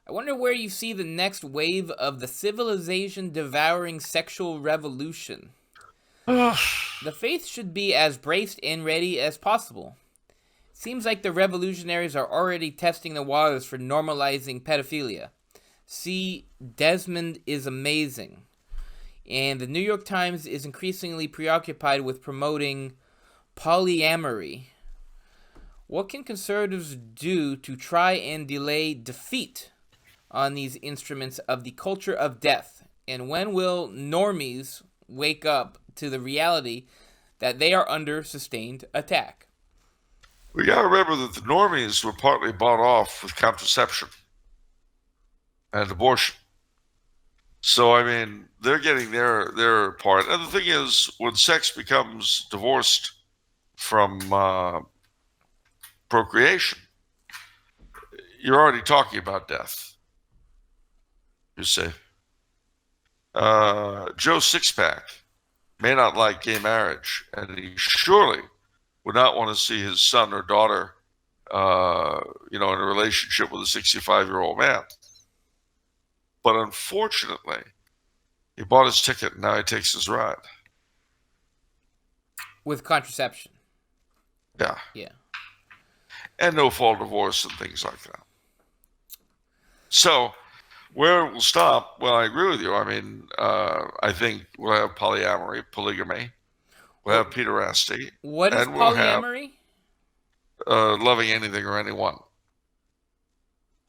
I wonder where you see the next wave of the civilization-devouring sexual revolution. The faith should be as braced and ready as possible. Seems like the revolutionaries are already testing the waters for normalizing pedophilia. See, Desmond is amazing. And the New York Times is increasingly preoccupied with promoting polyamory. What can conservatives do to try and delay defeat on these instruments of the culture of death? And when will normies wake up to the reality that they are under sustained attack? We got to remember that the normies were partly bought off with contraception and abortion. So, I mean, they're getting their part. And the thing is, when sex becomes divorced from procreation, you're already talking about death, you see. Joe Sixpack may not like gay marriage, and he surely would not want to see his son or daughter, in a relationship with a 65-year-old man. But unfortunately, he bought his ticket and now he takes his ride. With contraception. Yeah. Yeah. And no-fault divorce and things like that. So, where it will stop, well, I agree with you. I mean, I think we'll have polyamory, polygamy. We'll have pederasty. What is and we'll have polyamory? loving anything or anyone.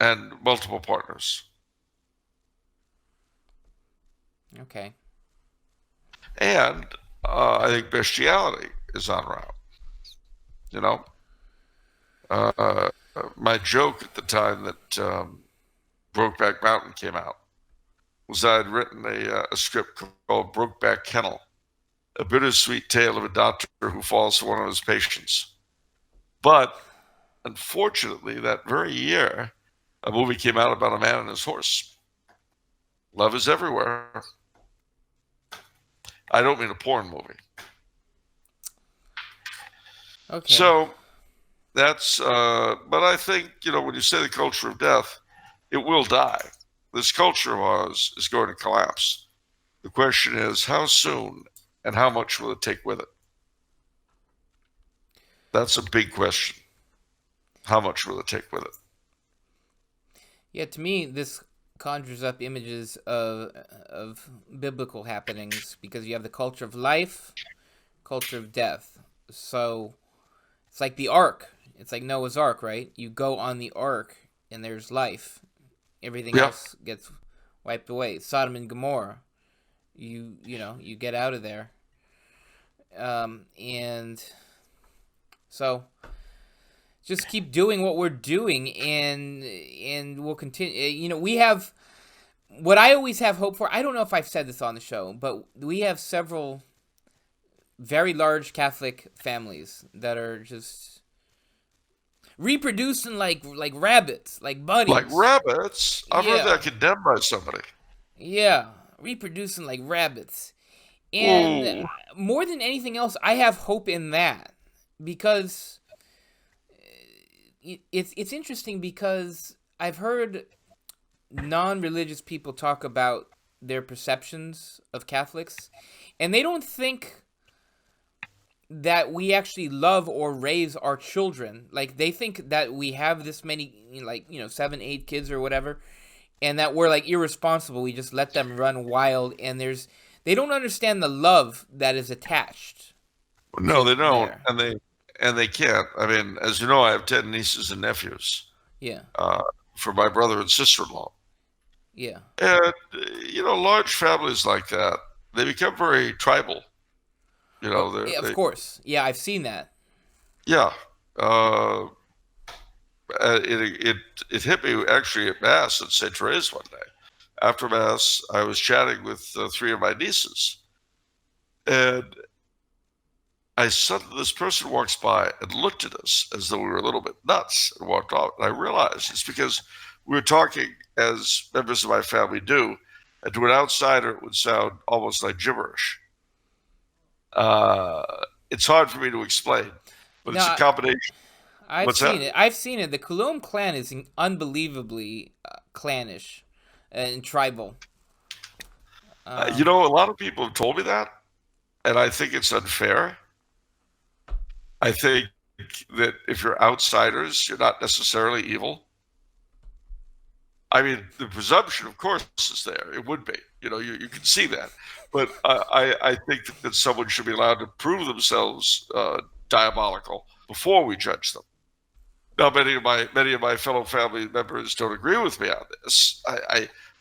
And multiple partners. Okay. And I think bestiality is on route. You know, my joke at the time that Brokeback Mountain came out was I had written a script called Brokeback Kennel, a bittersweet tale of a doctor who falls for one of his patients. But unfortunately, that very year, a movie came out about a man and his horse. Love is everywhere. I don't mean a porn movie. Okay. So that's, but I think, when you say the culture of death, it will die. This culture of ours is going to collapse. The question is, how soon and how much will it take with it? That's a big question. How much will it take with it? Yeah, to me, this conjures up images of biblical happenings because you have the culture of life, culture of death. So it's like the ark. It's like Noah's Ark, right? You go on the ark and there's life. Everything else gets wiped away. Sodom and Gomorrah. You get out of there. And so just keep doing what we're doing and we'll continue. We have what I always have hope for. I don't know if I've said this on the show, but we have several very large Catholic families that are just reproducing like rabbits, like bunnies. Like rabbits? I've heard that condemned by somebody. Yeah, reproducing like rabbits. And more than anything else, I have hope in that because it's interesting because I've heard non-religious people talk about their perceptions of Catholics, and they don't think that we actually love or raise our children. Like, they think that we have this many, 7, 8 kids or whatever, and that we're, irresponsible. We just let them run wild, and they don't understand the love that is attached. No, they don't, and they can't. I mean, as you know, I have 10 nieces and nephews. Yeah. For my brother and sister-in-law. Yeah. And, large families like that, they become very tribal. Of course. Yeah, I've seen that. Yeah. It hit me actually at Mass at St. Therese one day. After Mass, I was chatting with 3 of my nieces. And this person walks by and looked at us as though we were a little bit nuts and walked off. And I realized it's because we were talking as members of my family do, and to an outsider, it would sound almost like gibberish. It's hard for me to explain, but it's a combination. I've seen it. The Coulombe clan is unbelievably clannish and tribal. You know, a lot of people have told me that, and I think it's unfair. I think that if you're outsiders, you're not necessarily evil. I mean, the presumption, of course, is there. It would be. You know, you can see that. But I think that someone should be allowed to prove themselves diabolical before we judge them. Now, many of my fellow family members don't agree with me on this.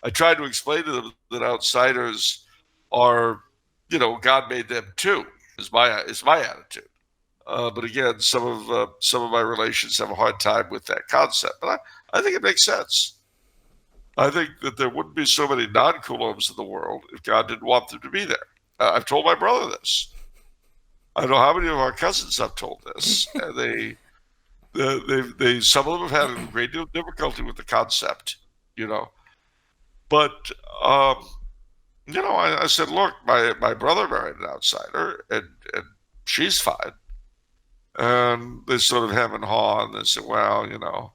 I try to explain to them that outsiders are, you know, God made them too. Is my attitude. But again, some of my relations have a hard time with that concept. But I think it makes sense. I think that there wouldn't be so many non-Coulombes in the world if God didn't want them to be there. I've told my brother this. I don't know how many of our cousins I've told this, and they some of them have had a great deal of difficulty with the concept, you know. But you know, I said, look, my brother married an outsider, and she's fine. And they sort of hem and haw, and they said, well, you know,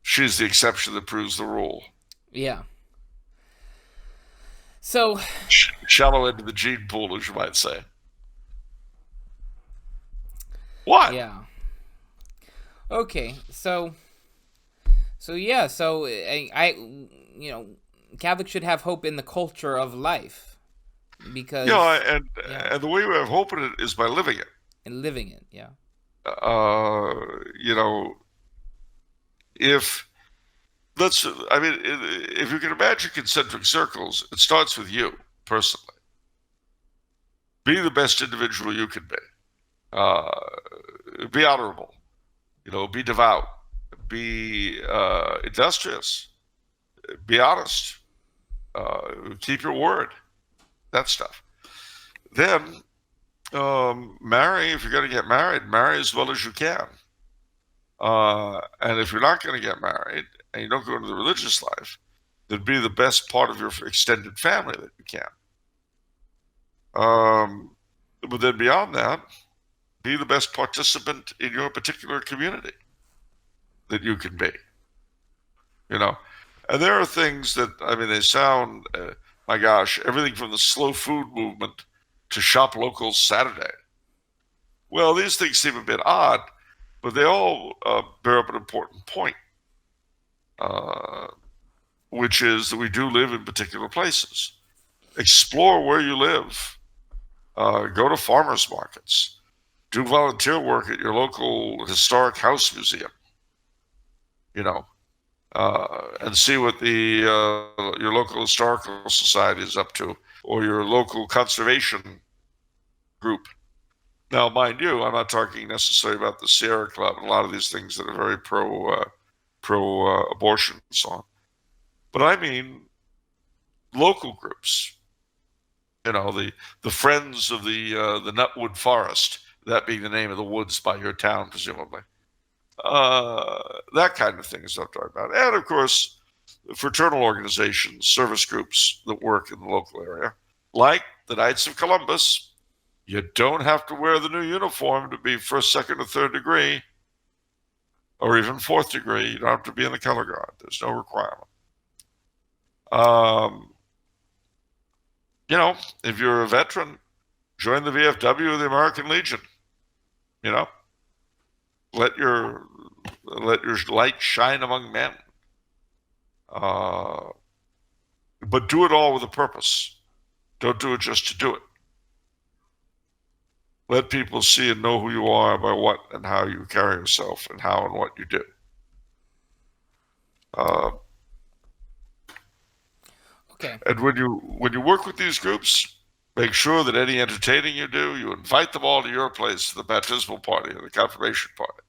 she's the exception that proves the rule. Yeah. So shallow end of the gene pool, as you might say. What? Yeah. Okay. So yeah. So I you know, Catholics should have hope in the culture of life, because and the way we have hope in it is by living it. And living it, yeah. You know, if you can imagine concentric circles, it starts with you personally. Be the best individual you can be. Be honorable. You know, be devout. Be industrious. Be honest. Keep your word. That stuff. Then marry. If you're going to get married, marry as well as you can. And if you're not going to get married and you don't go into the religious life, then be the best part of your extended family that you can. But then beyond that, be the best participant in your particular community that you can be. You know, and there are things that, I mean, they sound, my gosh, everything from the slow food movement to shop local Saturday. Well, these things seem a bit odd, but they all bear up an important point, which is that we do live in particular places. Explore where you live. Go to farmers markets. Do volunteer work at your local historic house museum. You know, and see what your local historical society is up to, or your local conservation group. Now, mind you, I'm not talking necessarily about the Sierra Club and a lot of these things that are very pro abortion and so on. But I mean local groups. You know, the Friends of the Nutwood Forest, that being the name of the woods by your town, presumably. That kind of thing is what I'm talking about. And of course, fraternal organizations, service groups that work in the local area, like the Knights of Columbus. You don't have to wear the new uniform to be first, second, or third degree, or even fourth degree. You don't have to be in the color guard. There's no requirement. You know, if you're a veteran, join the VFW or the American Legion. You know, let your light shine among men. But do it all with a purpose. Don't do it just to do it. Let people see and know who you are by what and how you carry yourself and how and what you do. Okay. And when you work with these groups, make sure that any entertaining you do, you invite them all to your place, to the baptismal party or the confirmation party.